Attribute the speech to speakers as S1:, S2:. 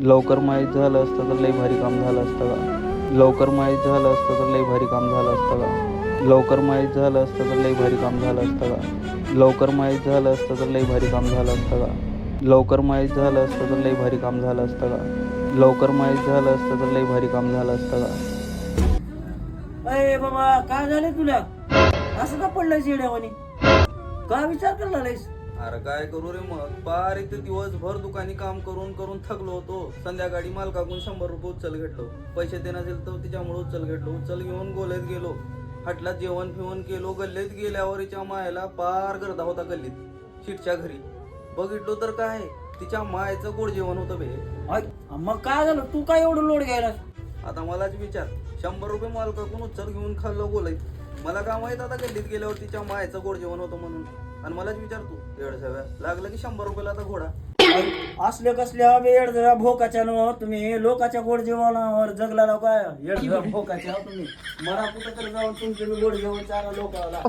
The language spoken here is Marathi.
S1: लवकर माहीत झालं असतं तर लई भारी काम झालं असतं का? लवकर माहीत झालं असतं तर लई भारी काम झालं असतं का? लवकर माहीत झालं असतं तर लई भारी काम झालं असतं का? लवकर माहीत झालं असतं तर लई भारी काम झालं असतं का? लवकर माहीत झालं असतं तर लई भारी काम झालं असतं का? लवकर माहीत झालं असतं तर लई भारी काम झालं असतं का?
S2: अरे बाबा काय झालं तुला असं का पडलंय येड्यावानी का विचार करला लयस?
S1: अरे काय करू रे मग पार इथे दिवसभर दुकानी काम करून करून थकलो होतो. संध्याकाळी मालकाकडून 100 रुपये उचल घेतलो. पैसे देण्यात येईल तर तिच्यामुळे उचल घेतलो. उचल घेऊन गोल्यात गेलो. हटलात जेवण फिवण केलो. गल्लीत गेल्यावर तिच्या मायला पार गर्दा होता गल्लीत शीटच्या घरी. बघितलो तर काय तिच्या मायचं गोड जेवण होतं बे.
S2: अय, मग काय झालं तू काय एवढं लोड घ्यायला?
S1: आता मलाच विचार 100 रुपये मालकाकडून उचल घेऊन खाल्लो गोलईत. मला काय माहित आता गल्लीत गेल्यावर तिच्या मायचं गोड जेवण होतं म्हणून. आणि मलाच विचारतो येडसव्या लागलं की 100 रुपयाला आता घोडा.
S2: असले कसल्या येड भोकाच्या न तुम्ही लोकाच्या गोड जेवणावर जगला काय येड भोकाच्या तुम्ही मरा कुठं तरी जाऊन तुमचे गोड जेवण चारा लोकाला